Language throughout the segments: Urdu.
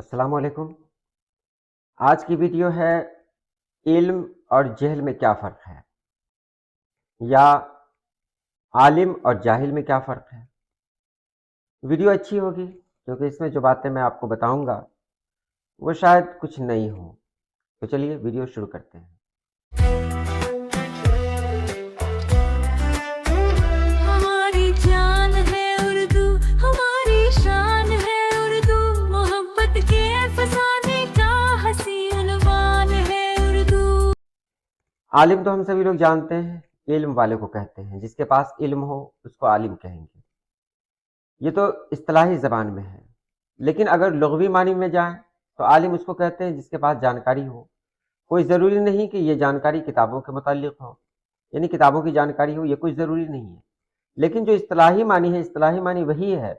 السلام علیکم۔ آج کی ویڈیو ہے علم اور جہل میں کیا فرق ہے، یا عالم اور جاہل میں کیا فرق ہے۔ ویڈیو اچھی ہوگی کیونکہ اس میں جو باتیں میں آپ کو بتاؤں گا وہ شاید کچھ نئی ہوں۔ تو چلیے ویڈیو شروع کرتے ہیں۔ ہماری جان ہے اردو، ہماری شان ہے اردو، محبت کے فسانے کا حسین عنوان ہے اردو۔ عالم تو ہم سبھی لوگ جانتے ہیں، علم والے کو کہتے ہیں، جس کے پاس علم ہو اس کو عالم کہیں گے۔ یہ تو اصطلاحی زبان میں ہے، لیکن اگر لغوی معنی میں جائیں تو عالم اس کو کہتے ہیں جس کے پاس جانکاری ہو۔ کوئی ضروری نہیں کہ یہ جانکاری کتابوں کے متعلق ہو، یعنی کتابوں کی جانکاری ہو، یہ کوئی ضروری نہیں ہے۔ لیکن جو اصطلاحی معنی ہے، اصطلاحی معنی وہی ہے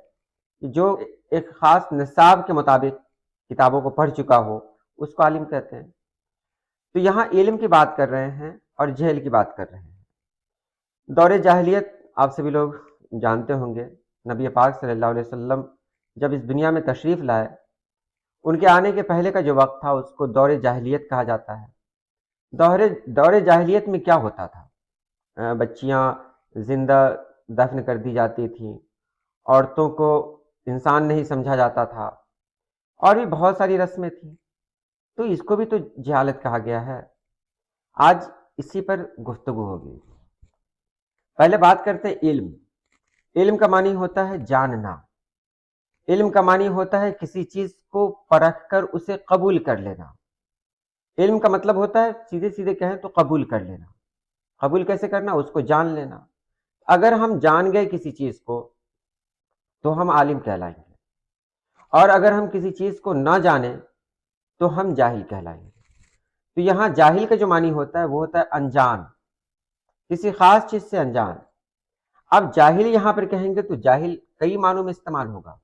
کہ جو ایک خاص نصاب کے مطابق کتابوں کو پڑھ چکا ہو اس کو عالم کہتے ہیں۔ تو یہاں علم کی بات کر رہے ہیں اور جہل کی بات کر رہے ہیں۔ دور جاہلیت آپ سبھی لوگ جانتے ہوں گے، نبی پاک صلی اللہ علیہ وسلم جب اس دنیا میں تشریف لائے، ان کے آنے کے پہلے کا جو وقت تھا اس کو دور جاہلیت کہا جاتا ہے۔ دور جاہلیت میں کیا ہوتا تھا؟ بچیاں زندہ دفن کر دی جاتی تھیں، عورتوں کو انسان نہیں سمجھا جاتا تھا، اور بھی بہت ساری رسمیں تھیں۔ تو اس کو بھی تو جہالت کہا گیا ہے۔ آج اسی پر گفتگو ہوگی۔ پہلے بات کرتے ہیں علم۔ علم کا معنی ہوتا ہے جاننا۔ علم کا معنی ہوتا ہے کسی چیز کو پرکھ کر اسے قبول کر لینا۔ علم کا مطلب ہوتا ہے سیدھے سیدھے کہیں تو قبول کر لینا۔ قبول کیسے کرنا؟ اس کو جان لینا۔ اگر ہم جان گئے کسی چیز کو تو ہم عالم کہلائیں گے، اور اگر ہم کسی چیز کو نہ جانیں تو ہم جاہل کہلائیں گے۔ تو یہاں جاہل کا جو معنی ہوتا ہے وہ ہوتا ہے انجان، کسی خاص چیز سے انجان۔ اب جاہل یہاں پر کہیں گے تو جاہل کئی معنوں میں استعمال ہوگا۔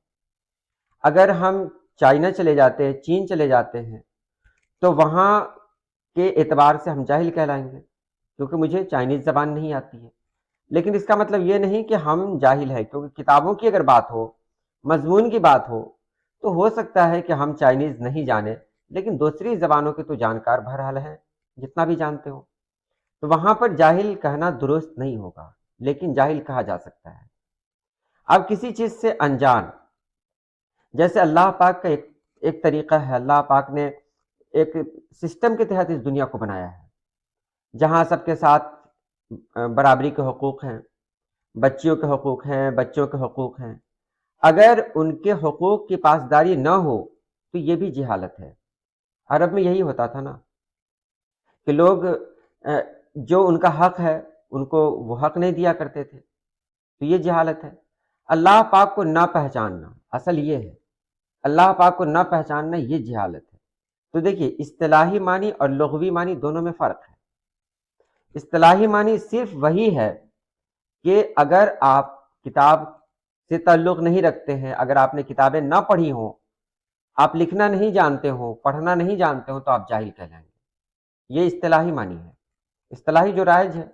اگر ہم چائنا چلے جاتے ہیں، چین چلے جاتے ہیں، تو وہاں کے اعتبار سے ہم جاہل کہلائیں گے، کیونکہ مجھے چائنیز زبان نہیں آتی ہے۔ لیکن اس کا مطلب یہ نہیں کہ ہم جاہل ہیں، کیونکہ کتابوں کی اگر بات ہو، مضمون کی بات ہو، ہو سکتا ہے کہ ہم چائنیز نہیں جانیں، لیکن دوسری زبانوں کے تو جانکار بہرحال ہیں، جتنا بھی جانتے ہو۔ تو وہاں پر جاہل کہنا درست نہیں ہوگا، لیکن جاہل کہا جا سکتا ہے۔ اب کسی چیز سے انجان، جیسے اللہ پاک کا ایک طریقہ ہے، اللہ پاک نے ایک سسٹم کے تحت اس دنیا کو بنایا ہے، جہاں سب کے ساتھ برابری کے حقوق ہیں، بچیوں کے حقوق ہیں، بچوں کے حقوق ہیں۔ اگر ان کے حقوق کی پاسداری نہ ہو تو یہ بھی جہالت ہے۔ عرب میں یہی ہوتا تھا نا، کہ لوگ جو ان کا حق ہے ان کو وہ حق نہیں دیا کرتے تھے، تو یہ جہالت ہے۔ اللہ پاک کو نہ پہچاننا، اصل یہ ہے، اللہ پاک کو نہ پہچاننا یہ جہالت ہے۔ تو دیکھیے، اصطلاحی معنی اور لغوی معنی دونوں میں فرق ہے۔ اصطلاحی معنی صرف وہی ہے کہ اگر آپ کتاب سے تعلق نہیں رکھتے ہیں، اگر آپ نے کتابیں نہ پڑھی ہوں، آپ لکھنا نہیں جانتے ہوں، پڑھنا نہیں جانتے ہوں، تو آپ جاہل کہلائیں گے۔ یہ اصطلاحی معنی ہے، اصطلاحی جو رائج ہے۔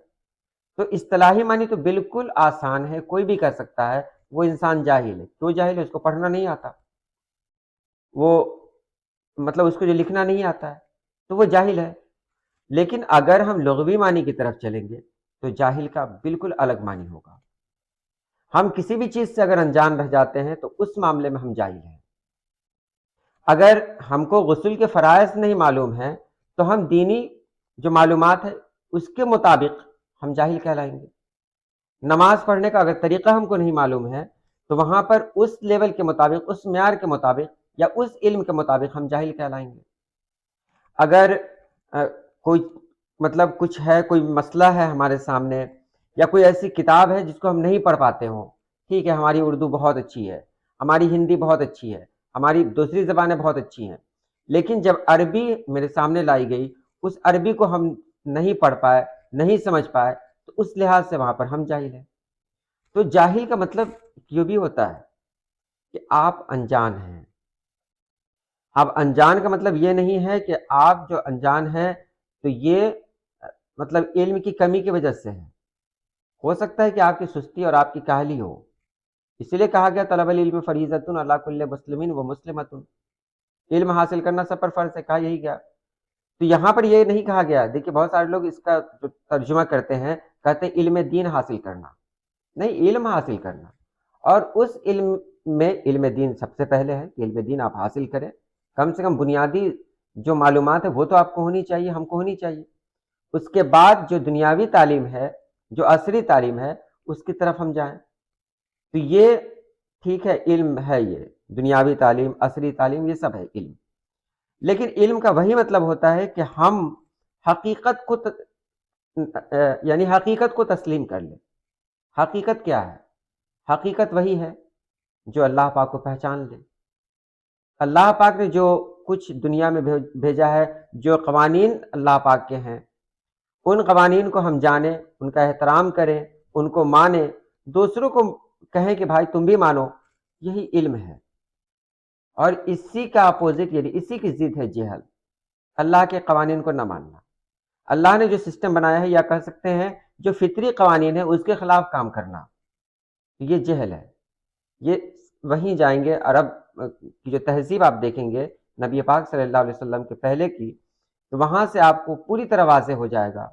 تو اصطلاحی معنی تو بالکل آسان ہے، کوئی بھی کہہ سکتا ہے وہ انسان جاہل ہے۔ کیوں جاہل ہے؟ اس کو پڑھنا نہیں آتا، وہ مطلب اس کو جو لکھنا نہیں آتا ہے، تو وہ جاہل ہے۔ لیکن اگر ہم لغوی معنی کی طرف چلیں گے تو جاہل کا بالکل الگ معنی ہوگا۔ ہم کسی بھی چیز سے اگر انجان رہ جاتے ہیں تو اس معاملے میں ہم جاہل ہیں۔ اگر ہم کو غسل کے فرائض نہیں معلوم ہیں تو ہم دینی جو معلومات ہے اس کے مطابق ہم جاہل کہلائیں گے۔ نماز پڑھنے کا اگر طریقہ ہم کو نہیں معلوم ہے تو وہاں پر اس لیول کے مطابق، اس معیار کے مطابق یا اس علم کے مطابق ہم جاہل کہلائیں گے۔ اگر کوئی مطلب کچھ ہے، کوئی مسئلہ ہے ہمارے سامنے، یا کوئی ایسی کتاب ہے جس کو ہم نہیں پڑھ پاتے ہوں، ٹھیک ہے، ہماری اردو بہت اچھی ہے، ہماری ہندی بہت اچھی ہے، ہماری دوسری زبانیں بہت اچھی ہیں، لیکن جب عربی میرے سامنے لائی گئی، اس عربی کو ہم نہیں پڑھ پائے، نہیں سمجھ پائے، تو اس لحاظ سے وہاں پر ہم جاہل ہیں۔ تو جاہل کا مطلب یہ بھی ہوتا ہے کہ آپ انجان ہیں۔ اب انجان کا مطلب یہ نہیں ہے کہ آپ جو انجان ہیں تو یہ مطلب علم کی کمی کی وجہ سے ہے۔ ہو سکتا ہے کہ آپ کی سستی اور آپ کی کاہلی ہو، اسی لیے کہا گیا طلب العلم فریضۃ علی کل مسلم و مسلمۃ۔ علم حاصل کرنا سب پر فرض ہے، کہا یہی گیا۔ تو یہاں پر یہ نہیں کہا گیا، دیکھیے بہت سارے لوگ اس کا جو ترجمہ کرتے ہیں کہتے ہیں علم دین حاصل کرنا، نہیں، علم حاصل کرنا، اور اس علم میں علم دین سب سے پہلے ہے کہ علم دین آپ حاصل کریں، کم سے کم بنیادی جو معلومات ہے وہ تو آپ کو ہونی چاہیے، ہم کو ہونی چاہیے۔ اس کے بعد جو دنیاوی تعلیم ہے، جو عصری تعلیم ہے، اس کی طرف ہم جائیں۔ تو یہ ٹھیک ہے، علم ہے، یہ دنیاوی تعلیم، عصری تعلیم، یہ سب ہے علم، لیکن علم کا وہی مطلب ہوتا ہے کہ ہم حقیقت کو یعنی حقیقت کو تسلیم کر لیں۔ حقیقت کیا ہے؟ حقیقت وہی ہے جو اللہ پاک کو پہچان لے۔ اللہ پاک نے جو کچھ دنیا میں بھیجا ہے، جو قوانین اللہ پاک کے ہیں، ان قوانین کو ہم جانیں، ان کا احترام کریں، ان کو مانیں، دوسروں کو کہیں کہ بھائی تم بھی مانو، یہی علم ہے۔ اور اسی کا اپوزٹ، یعنی اسی کی ضد ہے جہل، اللہ کے قوانین کو نہ ماننا۔ اللہ نے جو سسٹم بنایا ہے، یا کہہ سکتے ہیں جو فطری قوانین ہے، اس کے خلاف کام کرنا، یہ جہل ہے۔ یہ وہیں جائیں گے، عرب کی جو تہذیب آپ دیکھیں گے نبی پاک صلی اللہ علیہ وسلم کے پہلے کی، تو وہاں سے آپ کو پوری طرح واضح ہو جائے گا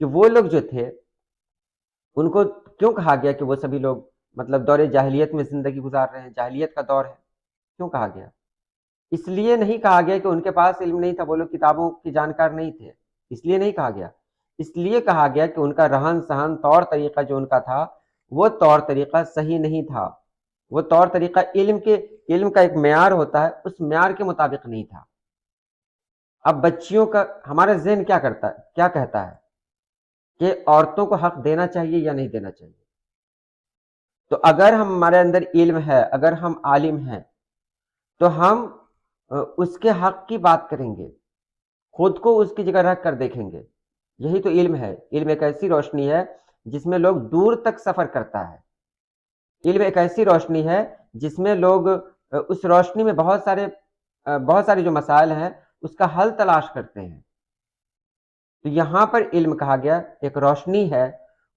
کہ وہ لوگ جو تھے، ان کو کیوں کہا گیا کہ وہ سبھی لوگ مطلب دور جاہلیت میں زندگی گزار رہے ہیں، جاہلیت کا دور ہے، کیوں کہا گیا؟ اس لیے نہیں کہا گیا کہ ان کے پاس علم نہیں تھا، وہ لوگ کتابوں کی جانکار نہیں تھے، اس لیے نہیں کہا گیا۔ اس لیے کہا گیا کہ ان کا رہن سہن، طور طریقہ جو ان کا تھا، وہ طور طریقہ صحیح نہیں تھا، وہ طور طریقہ علم کا ایک معیار ہوتا ہے، اس معیار کے مطابق نہیں تھا۔ اب بچیوں کا ہمارا ذہن کیا کہتا ہے کہ عورتوں کو حق دینا چاہیے یا نہیں دینا چاہیے؟ تو اگر ہمارے اندر علم ہے، اگر ہم عالم ہیں، تو ہم اس کے حق کی بات کریں گے، خود کو اس کی جگہ رکھ کر دیکھیں گے۔ یہی تو علم ہے۔ علم ایک ایسی روشنی ہے جس میں لوگ دور تک سفر کرتا ہے۔ علم ایک ایسی روشنی ہے جس میں لوگ اس روشنی میں بہت سارے جو مسائل ہیں اس کا حل تلاش کرتے ہیں۔ تو یہاں پر علم کہا گیا ایک روشنی ہے،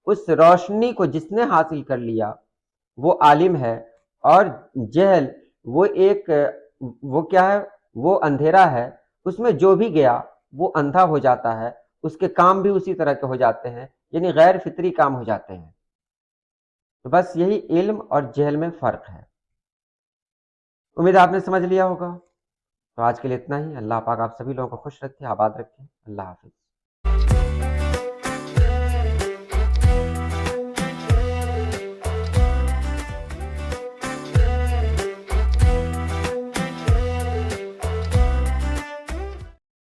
اس روشنی کو جس نے حاصل کر لیا وہ عالم ہے، اور جہل وہ کیا ہے؟ وہ اندھیرا ہے، اس میں جو بھی گیا وہ اندھا ہو جاتا ہے، اس کے کام بھی اسی طرح کے ہو جاتے ہیں، یعنی غیر فطری کام ہو جاتے ہیں۔ تو بس یہی علم اور جہل میں فرق ہے۔ امید آپ نے سمجھ لیا ہوگا۔ تو آج کے لیے اتنا ہی۔ اللہ پاک آپ سبھی لوگوں کو خوش رکھے، آباد رکھے۔ اللہ حافظ۔